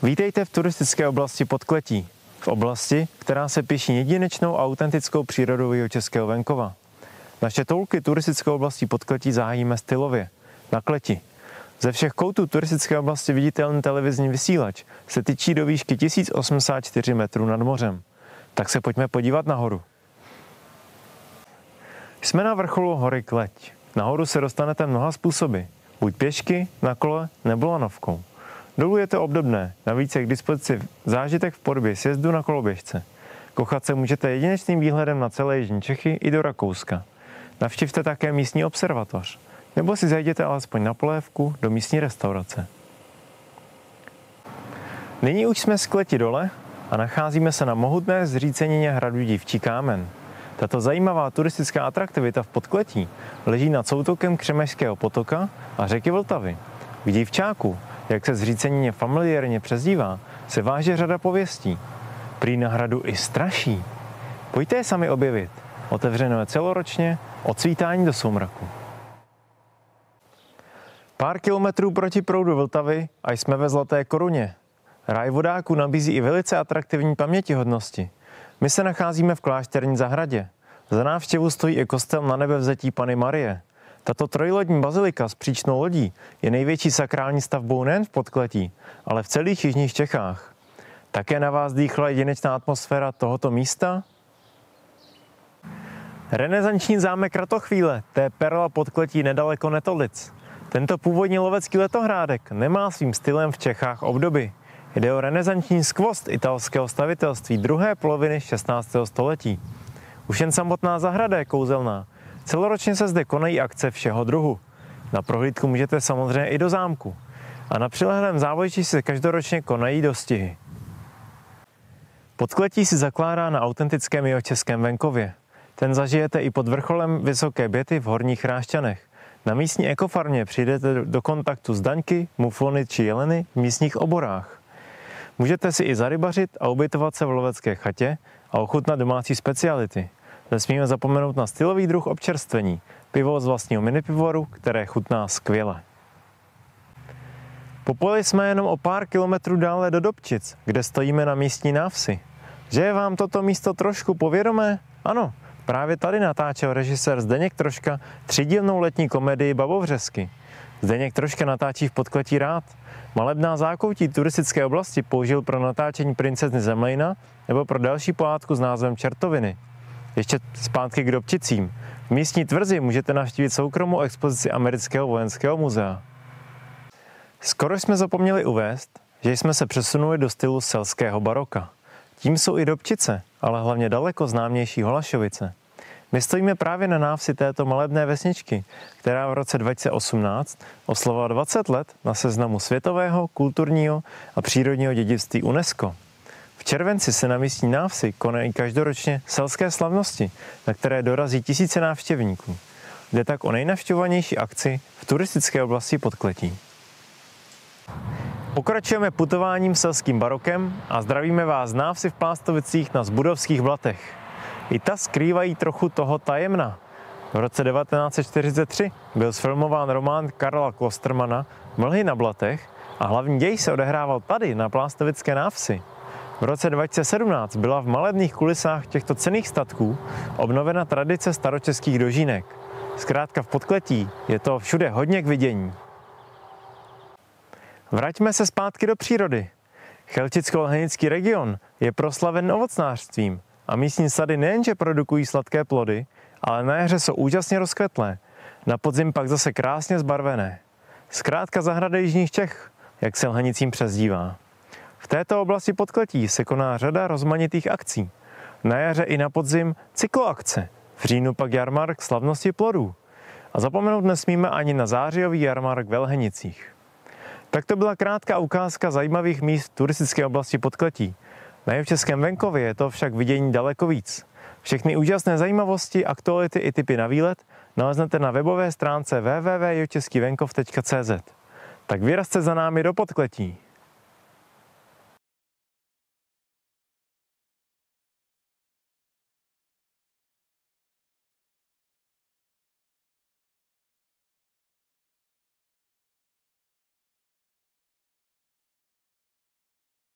Vítejte v turistické oblasti Podkletí. V oblasti, která se píší jedinečnou a autentickou přírodou jihočeského venkova. Naše toulky turistické oblasti Podkletí zahájíme stylově, na kleti. Ze všech koutů turistické oblasti viditelný televizní vysílač se tyčí do výšky 1084 metrů nad mořem. Tak se pojďme podívat nahoru. Jsme na vrcholu hory Kleť. Nahoru se dostanete mnoha způsoby. Buď pěšky, na kole nebo lanovkou. Dolů je to obdobné, navíc je k dispozici zážitek v podobě sjezdu na koloběžce. Kochat se můžete jedinečným výhledem na celé jižní Čechy i do Rakouska. Navštivte také místní observatoř, nebo si zajděte alespoň na polévku do místní restaurace. Nyní už jsme z Kleti dole a nacházíme se na mohutné zřícenině hradu Dívčí Kámen. Tato zajímavá turistická atraktivita v Podkletí leží nad soutokem Křemežského potoka a řeky Vltavy. K Dívčáku, jak se zřícenině familiárně přezdívá, se váže řada pověstí. Prý na hradu i straší. Pojďte je sami objevit. Otevřeno je celoročně od svítání do soumraku. Pár kilometrů proti proudu Vltavy a jsme ve Zlaté Koruně. Ráj vodáků nabízí i velice atraktivní pamětihodnosti. My se nacházíme v klášterní zahradě. Za návštěvu stojí i kostel Nanebevzetí Panny Marie. Tato trojlodní bazilika s příčnou lodí je největší sakrální stavbou nejen v Podkletí, ale v celých jižních Čechách. Také na vás dýchla jedinečná atmosféra tohoto místa? Renesanční zámek Ratochvíle, to je perla Podkletí nedaleko Netolic. Tento původní lovecký letohrádek nemá svým stylem v Čechách obdoby. Jde o renesanční skvost italského stavitelství druhé poloviny 16. století. Už jen samotná zahrada je kouzelná. Celoročně se zde konají akce všeho druhu. Na prohlídku můžete samozřejmě i do zámku. A na přilehlém závojišti se každoročně konají dostihy. Podkletí si zakládá na autentickém jihočeském venkově. Ten zažijete i pod vrcholem Vysoké Běty v Horních Chrášťanech. Na místní ekofarmě přijdete do kontaktu s daňky, muflony či jeleny v místních oborách. Můžete si i zarybařit a ubytovat se v lovecké chatě a ochutnat domácí speciality. Nesmíme zapomenout na stylový druh občerstvení, pivo z vlastního minipivovaru, které chutná skvěle. Popojeli jsme jenom o pár kilometrů dále do Dobčic, kde stojíme na místní návsi. Že je vám toto místo trošku povědomé? Ano, právě tady natáčel režisér Zdeněk Troška třídílnou letní komedii Babovřesky. Zdeněk Troška natáčí v Podkletí rád. Malebná zákoutí turistické oblasti použil pro natáčení Princezny Zemlejna nebo pro další pohádku s názvem Čertoviny. Ještě zpátky k Dobčicím. V místní tvrzi můžete navštívit soukromou expozici Amerického vojenského muzea. Skoro jsme zapomněli uvést, že jsme se přesunuli do stylu selského baroka. Tím jsou i Dobčice, ale hlavně daleko známější Holašovice. My stojíme právě na návsi této malebné vesničky, která v roce 2018 oslavila 20 let na seznamu světového, kulturního a přírodního dědictví UNESCO. V červenci se na místní návsi konají každoročně selské slavnosti, na které dorazí tisíce návštěvníků. Jde tak o nejnavštěvovanější akci v turistické oblasti Podkletí. Pokračujeme putováním selským barokem a zdravíme vás z návsi v Pástovicích na Zbudovských blatech. I ta skrývají trochu toho tajemna. V roce 1943 byl sfilmován román Karla Klostermana Mlhy na blatech a hlavní děj se odehrával tady na Plástovické návsi. V roce 2017 byla v malebných kulisách těchto cenných statků obnovena tradice staročeských dožínek. Zkrátka v Podkletí je to všude hodně k vidění. Vraťme se zpátky do přírody. Chelčicko-Lhenický region je proslaven ovocnářstvím a místní sady nejenže produkují sladké plody, ale na jaře jsou úžasně rozkvetlé, na podzim pak zase krásně zbarvené. Zkrátka zahrada jižních Čech, jak se Lhenicím přezdívá. V této oblasti Podkletí se koná řada rozmanitých akcí. Na jaře i na podzim cykloakce, v říjnu pak jarmark slavnosti plodů. A zapomenout nesmíme ani na zářijový jarmark ve Lhenicích. Tak to byla krátká ukázka zajímavých míst turistické oblasti Podkletí. Na jihočeském venkově je to však vidění daleko víc. Všechny úžasné zajímavosti, aktuality i tipy na výlet naleznete na webové stránce www.jihočeskývenkov.cz. Tak vyrazte za námi do Podkletí.